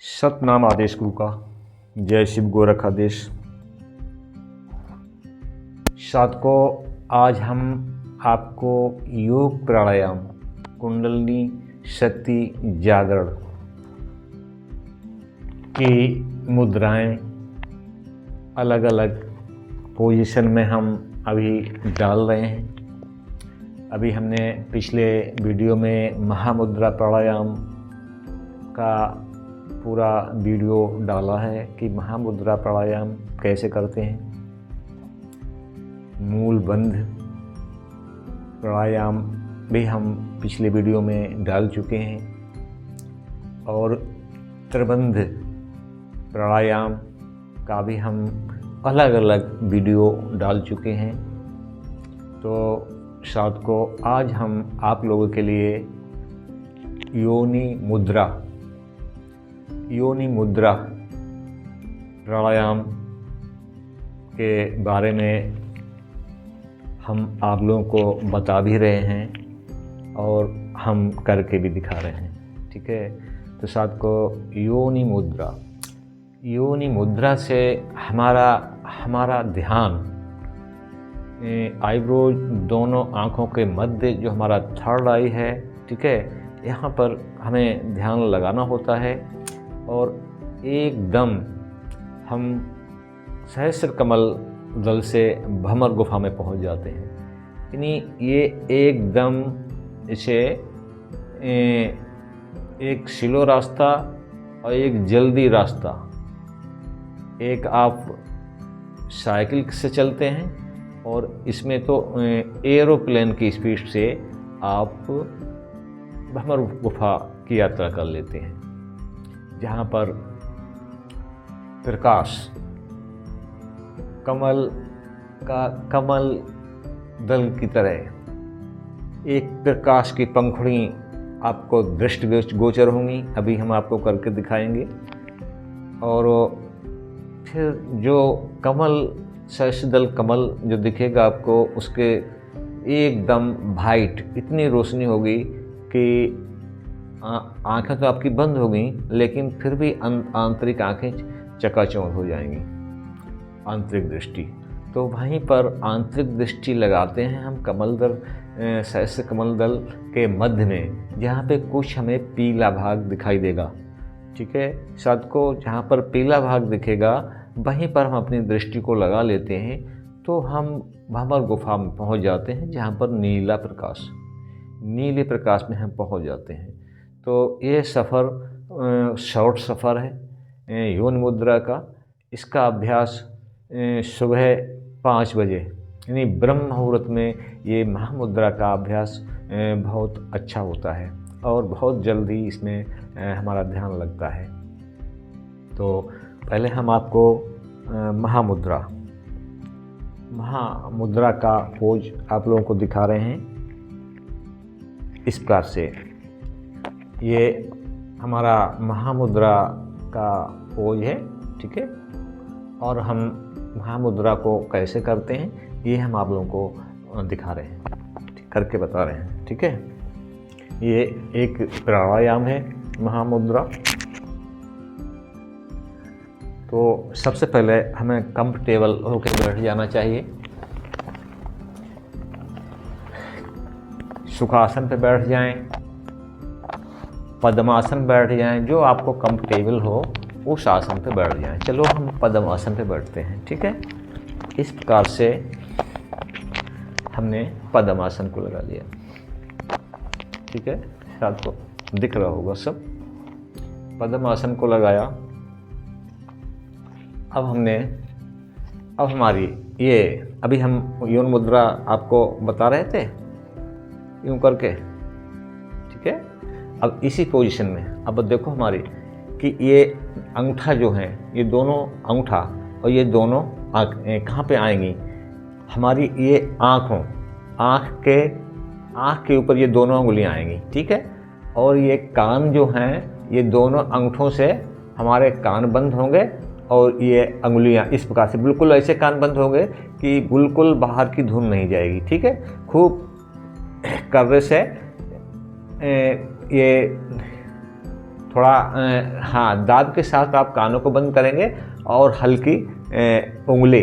सतनाम आदेश गुरु का। जय शिव गोरख आदेश। साधकों, आज हम आपको योग प्राणायाम, कुंडलिनी शक्ति जागरण की मुद्राएं अलग अलग पोजीशन में हम अभी डाल रहे हैं। अभी हमने पिछले वीडियो में महामुद्रा प्राणायाम का पूरा वीडियो डाला है कि महामुद्रा प्राणायाम कैसे करते हैं। मूल बंध प्राणायाम भी हम पिछले वीडियो में डाल चुके हैं और त्रिबंध प्राणायाम का भी हम अलग अलग वीडियो डाल चुके हैं। तो साधकों, आज हम आप लोगों के लिए योनि मुद्रा प्राणायाम के बारे में हम आप लोगों को बता भी रहे हैं और हम करके भी दिखा रहे हैं। ठीक है, तो साधकों, योनि मुद्रा से हमारा ध्यान आईब्रो दोनों आँखों के मध्य जो हमारा थर्ड आई है, ठीक है, यहाँ पर हमें ध्यान लगाना होता है और एकदम हम सहस्र कमल दल से भ्रमर गुफा में पहुंच जाते हैं। यानी ये एकदम इसे एक स्लो रास्ता और एक जल्दी रास्ता, एक आप साइकिल से चलते हैं और इसमें तो एरोप्लेन की स्पीड से आप भ्रमर गुफा की यात्रा कर लेते हैं, जहाँ पर प्रकाश कमल दल की तरह एक प्रकाश की पंखुड़ी आपको दृष्टिगोचर होंगी। अभी हम आपको करके दिखाएंगे। और फिर जो सहस्त्रदल कमल जो दिखेगा आपको, उसके एकदम वाइट इतनी रोशनी होगी कि आँखें तो आपकी बंद हो गई, लेकिन फिर भी आंतरिक आँखें चकाचौंध हो जाएंगी, आंतरिक दृष्टि। तो वहीं पर आंतरिक दृष्टि लगाते हैं हम सहस्त्र कमल दल के मध्य में, जहाँ पे कुछ हमें पीला भाग दिखाई देगा। ठीक है साधकों, जहाँ पर पीला भाग दिखेगा वहीं पर हम अपनी दृष्टि को लगा लेते हैं, तो हम भ्रमर गुफा में पहुँच जाते हैं, जहाँ पर नीले प्रकाश में हम पहुँच जाते हैं। तो ये सफ़र शॉर्ट सफ़र है योनि मुद्रा का। इसका अभ्यास सुबह 5 बजे यानी ब्रह्म मुहूर्त में ये महामुद्रा का अभ्यास बहुत अच्छा होता है और बहुत जल्दी इसमें हमारा ध्यान लगता है। तो पहले हम आपको महामुद्रा का पोज आप लोगों को दिखा रहे हैं। इस प्रकार से ये हमारा महामुद्रा का पोज है, ठीक है। और हम महामुद्रा को कैसे करते हैं ये हम आप लोगों को दिखा रहे हैं, करके बता रहे हैं। ठीक है, ये एक प्राणायाम है महामुद्रा। तो सबसे पहले हमें कंफर्टेबल होकर बैठ जाना चाहिए। सुखासन पे बैठ जाएं, पद्मासन बैठ जाएं, जो आपको कंफर्टेबल हो उस आसन पे बैठ जाएं। चलो हम पद्मासन पे बैठते हैं। ठीक है, इस प्रकार से हमने पद्मासन को लगा लिया। ठीक है, शायद को दिख रहा होगा सब। पद्मासन को लगाया। अब हमारी ये अभी हम योनि मुद्रा आपको बता रहे थे यूँ करके। ठीक है, अब इसी पोजीशन में अब देखो हमारी कि ये अंगूठा जो है, ये दोनों अंगूठा और ये दोनों कहाँ पे आएंगी, हमारी ये आँख के ऊपर ये दोनों उंगलियाँ आएंगी। ठीक है, और ये कान जो हैं, ये दोनों अंगूठों से हमारे कान बंद होंगे और ये अंगुलियाँ इस प्रकार से बिल्कुल ऐसे कान बंद होंगे कि बिल्कुल बाहर की धुन नहीं जाएगी। ठीक है, खूब कर्रे से ये थोड़ा हाँ, दाब के साथ आप कानों को बंद करेंगे और हल्की उंगली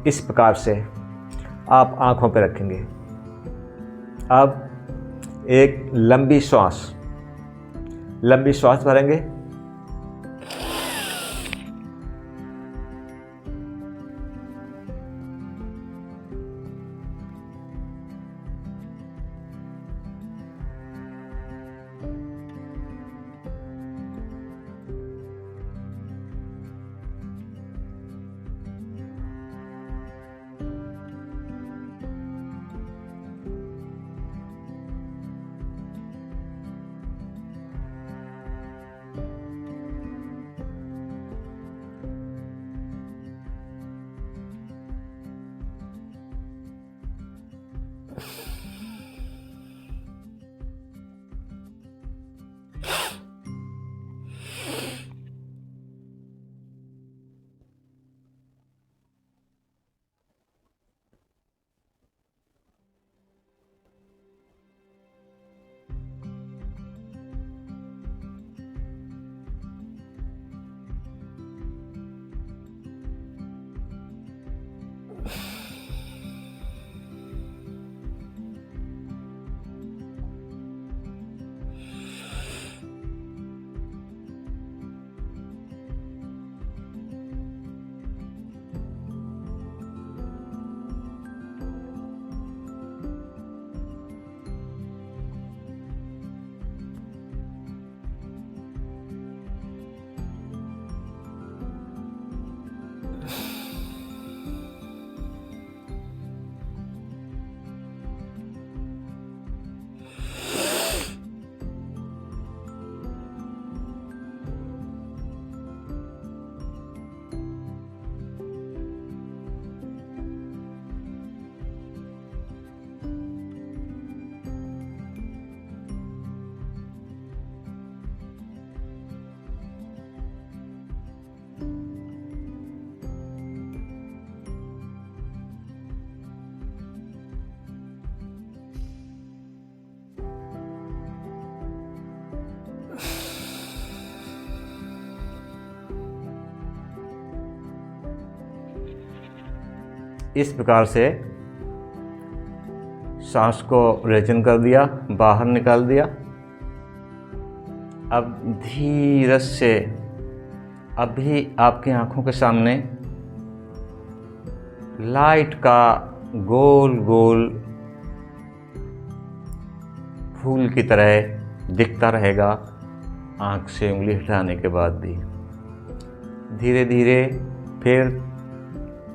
इस प्रकार से आप आँखों पे रखेंगे। अब एक लंबी श्वास भरेंगे। इस प्रकार से सांस को रेचन कर दिया, बाहर निकाल दिया। अब धीरे से अभी आपकी आंखों के सामने लाइट का गोल गोल फूल की तरह दिखता रहेगा आंख से उंगली हटाने के बाद भी। धीरे धीरे फिर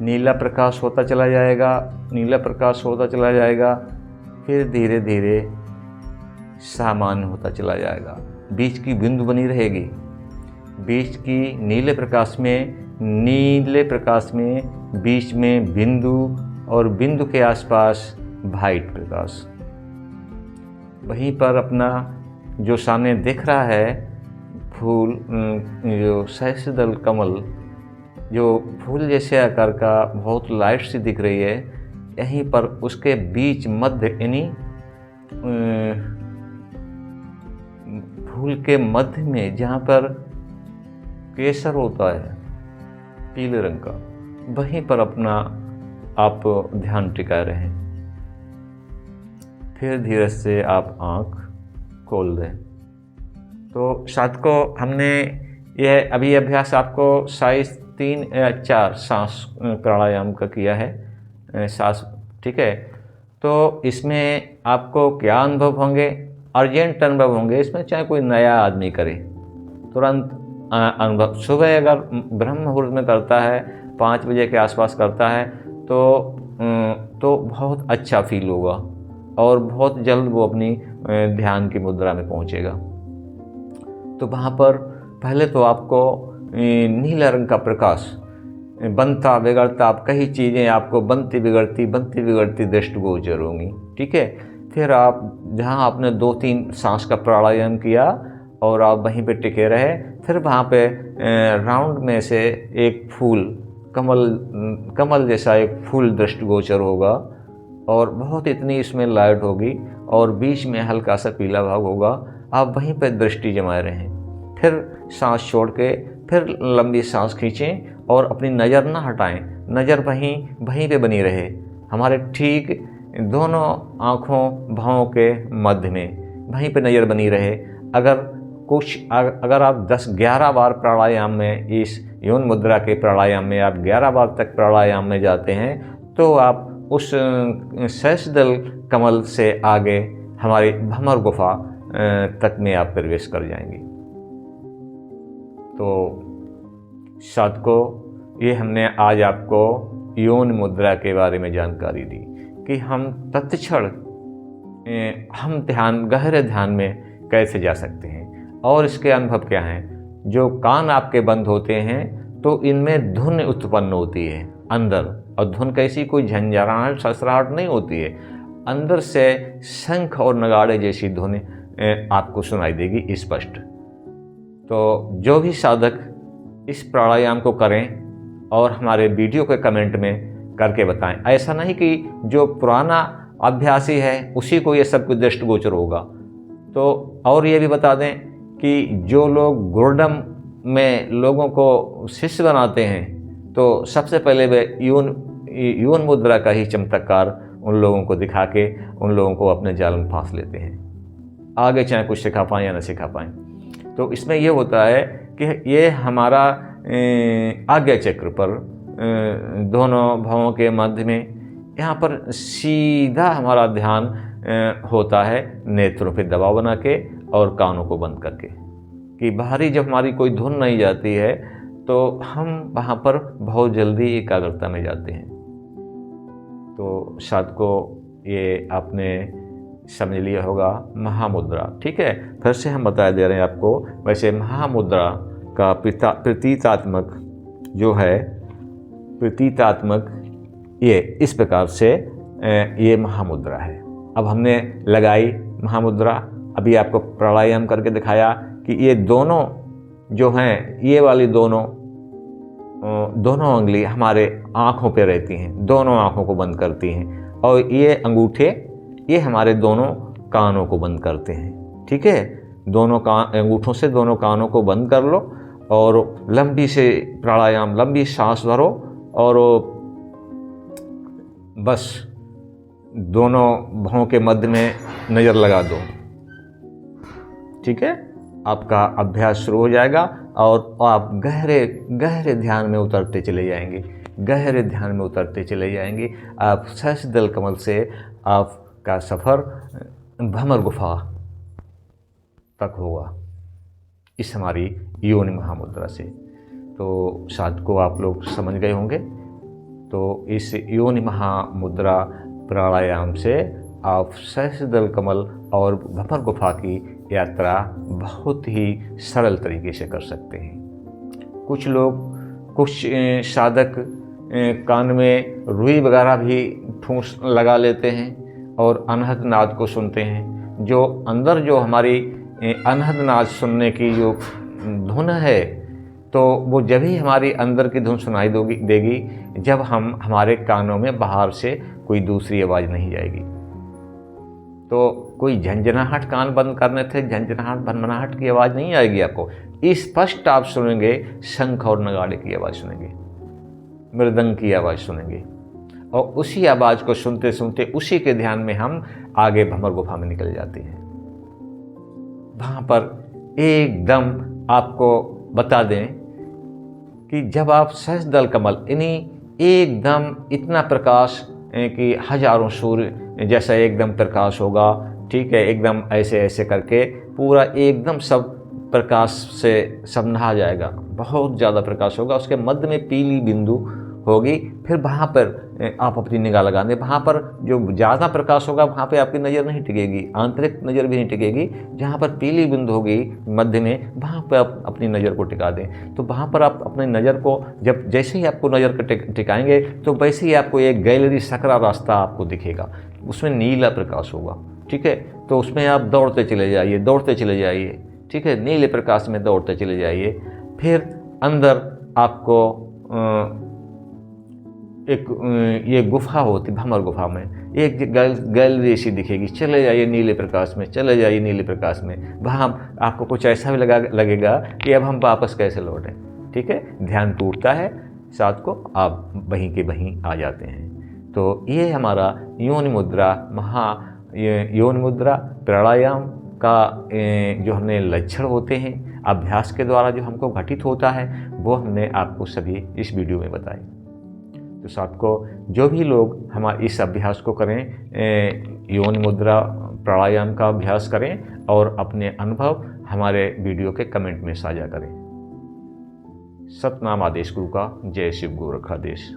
नीला प्रकाश होता चला जाएगा, नीला प्रकाश होता चला जाएगा, फिर धीरे धीरे सामान्य होता चला जाएगा। बीच की बिंदु बनी रहेगी, बीच की नीले प्रकाश में बीच में बिंदु और बिंदु के आसपास वाइट प्रकाश। वहीं पर अपना जो सामने दिख रहा है फूल, जो सहस्त्रदल कमल, जो फूल जैसे आकार का बहुत लाइट सी दिख रही है, यहीं पर उसके बीच मध्य यानी फूल के मध्य में जहाँ पर केसर होता है पीले रंग का, वहीं पर अपना आप ध्यान टिकाए रहें। फिर धीरे से आप आँख खोल दें। तो साथ को हमने यह अभी अभ्यास आपको साइज 3 या 4 सांस प्राणायाम का किया है सांस, ठीक है। तो इसमें आपको क्या अनुभव होंगे? अर्जेंट अनुभव होंगे इसमें, चाहे कोई नया आदमी करे तुरंत अनुभव। सुबह अगर ब्रह्म मुहूर्त में करता है, 5 बजे के आसपास करता है, तो बहुत अच्छा फील होगा और बहुत जल्द वो अपनी ध्यान की मुद्रा में पहुंचेगा। तो वहाँ पर पहले तो आपको नीला रंग का प्रकाश बनता बिगड़ता, आप कई चीज़ें आपको बनती बिगड़ती दृष्टिगोचर होंगी, ठीक है। फिर आप जहाँ आपने 2-3 सांस का प्राणायाम किया और आप वहीं पे टिके रहे, फिर वहाँ पे राउंड में से एक फूल, कमल जैसा एक फूल दृष्टिगोचर होगा और बहुत इतनी इसमें लाइट होगी और बीच में हल्का सा पीला भाग होगा। आप वहीं पे दृष्टि जमाए रहें। फिर सांस छोड़ के फिर लंबी सांस खींचें और अपनी नज़र ना हटाएं, नज़र वहीं पे बनी रहे, हमारे ठीक दोनों आँखों भौं के मध्य में वहीं पे नज़र बनी रहे। अगर आप 10-11 बार प्राणायाम में, इस यौन मुद्रा के प्राणायाम में आप 11 बार तक प्राणायाम में जाते हैं तो आप उस सहस्त्रदल कमल से आगे हमारी भ्रमर गुफा तक में आप प्रवेश कर जाएंगे। तो साधकों, ये हमने आज आपको यौन मुद्रा के बारे में जानकारी दी कि हम तत्क्षण हम गहरे ध्यान में कैसे जा सकते हैं और इसके अनुभव क्या हैं। जो कान आपके बंद होते हैं तो इनमें धुन उत्पन्न होती है अंदर, और धुन कैसी कोई झंझनाहट ससराहट नहीं होती है, अंदर से शंख और नगाड़े जैसी धुन आपको सुनाई देगी स्पष्ट। तो जो भी साधक इस प्राणायाम को करें और हमारे वीडियो के कमेंट में करके बताएं। ऐसा नहीं कि जो पुराना अभ्यासी है उसी को ये सब कुछ दृष्टिगोचर होगा। तो और ये भी बता दें कि जो लोग गुरुडम में लोगों को शिष्य बनाते हैं तो सबसे पहले वे यौन मुद्रा का ही चमत्कार उन लोगों को दिखा के उन लोगों को अपने जाल में फांस लेते हैं, आगे चाहे कुछ सिखा पाएँ या न सिखा पाएँ। तो इसमें ये होता है कि ये हमारा आज्ञा चक्र पर दोनों भवों के मध्य में यहाँ पर सीधा हमारा ध्यान होता है, नेत्रों पे दबाव बना के और कानों को बंद करके, कि बाहरी जब हमारी कोई धुन नहीं जाती है तो हम वहाँ पर बहुत जल्दी एकाग्रता में जाते हैं। तो साधकों, ये आपने समझ लिया होगा महामुद्रा, ठीक है। फिर से हम बता दे रहे हैं आपको। वैसे महामुद्रा का प्रतीकात्मक जो है, प्रतीकात्मक ये इस प्रकार से ये महामुद्रा है। अब हमने लगाई महामुद्रा, अभी आपको प्राणायाम करके दिखाया कि ये दोनों जो हैं, ये वाली दोनों अंगुली हमारे आँखों पे रहती हैं, दोनों आँखों को बंद करती हैं, और ये अंगूठे ये हमारे दोनों कानों को बंद करते हैं, ठीक है। दोनों अंगूठों से दोनों कानों को बंद कर लो और लंबी से प्राणायाम, लंबी सांस भरो और बस दोनों भौं के मध्य में नज़र लगा दो, ठीक है। आपका अभ्यास शुरू हो जाएगा और आप गहरे ध्यान में उतरते चले जाएंगे, गहरे ध्यान में उतरते चले जाएंगे। आप सहस्त्रदल कमल से आपका सफ़र भ्रमर गुफा तक होगा इस हमारी योनि महामुद्रा से। तो साधकों, आप लोग समझ गए होंगे। तो इस योनि महामुद्रा प्राणायाम से आप सहस्त्रदल कमल और भ्रमर गुफा की यात्रा बहुत ही सरल तरीके से कर सकते हैं। कुछ साधक कान में रुई वगैरह भी ठूंस लगा लेते हैं और अनहद नाद को सुनते हैं। जो अंदर जो हमारी अनहद नाद सुनने की जो धुन है, तो वो जब ही हमारी अंदर की धुन सुनाई देगी जब हमारे कानों में बाहर से कोई दूसरी आवाज़ नहीं जाएगी। तो कोई झंझनाहट, कान बंद करने थे झंझनाहट भनभनाहट की आवाज़ नहीं आएगी आपको। स्पष्ट आप सुनेंगे, शंख और नगाड़े की आवाज़ सुनेंगे, मृदंग की आवाज़ सुनेंगे, और उसी आवाज़ को सुनते सुनते उसी के ध्यान में हम आगे भ्रमर गुफा में निकल जाते हैं। वहाँ पर एकदम आपको बता दें कि जब आप सहस्त्रदल कमल एकदम इतना प्रकाश कि हजारों सूर्य जैसा एकदम प्रकाश होगा, ठीक है, एकदम ऐसे ऐसे करके पूरा एकदम सब प्रकाश से सब नहा जाएगा, बहुत ज़्यादा प्रकाश होगा। उसके मध्य में पीली बिंदु होगी। फिर वहाँ पर आप अपनी निगाह लगा दें। वहाँ पर जो ज़्यादा प्रकाश होगा वहाँ पे आपकी नज़र नहीं टिकेगी, आंतरिक नज़र भी नहीं टिकेगी। जहाँ पर पीली बिंदु होगी मध्य में, वहाँ पर आप अपनी नज़र को टिका दें। तो वहाँ पर आप अपनी नज़र को जब जैसे ही आपको नज़र को टिकाएंगे तो वैसे ही आपको एक गैलरी सकरा रास्ता आपको दिखेगा, उसमें नीला प्रकाश होगा, ठीक है। तो उसमें आप दौड़ते चले जाइए, ठीक है, नीले प्रकाश में दौड़ते चले जाइए। फिर अंदर आपको एक ये गुफा होती, भ्रमर गुफा में एक गैलरी सी दिखेगी, चले जाइए नीले प्रकाश में, चले जाइए नीले प्रकाश में। वहाँ आपको कुछ ऐसा भी लगेगा कि अब हम वापस कैसे लौटें। ठीक है, ध्यान टूटता है, साथ को आप वहीं के वहीं आ जाते हैं। तो ये हमारा योनि मुद्रा योनि मुद्रा प्राणायाम का जो हमने लक्षण होते हैं अभ्यास के द्वारा जो हमको घटित होता है, वो हमने आपको सभी इस वीडियो में बताए। तो साथ को जो भी लोग हमारे इस अभ्यास को करें, योनि मुद्रा प्राणायाम का अभ्यास करें और अपने अनुभव हमारे वीडियो के कमेंट में साझा करें। सतनाम आदेश गुरु का। जय शिव गोरखाधीश।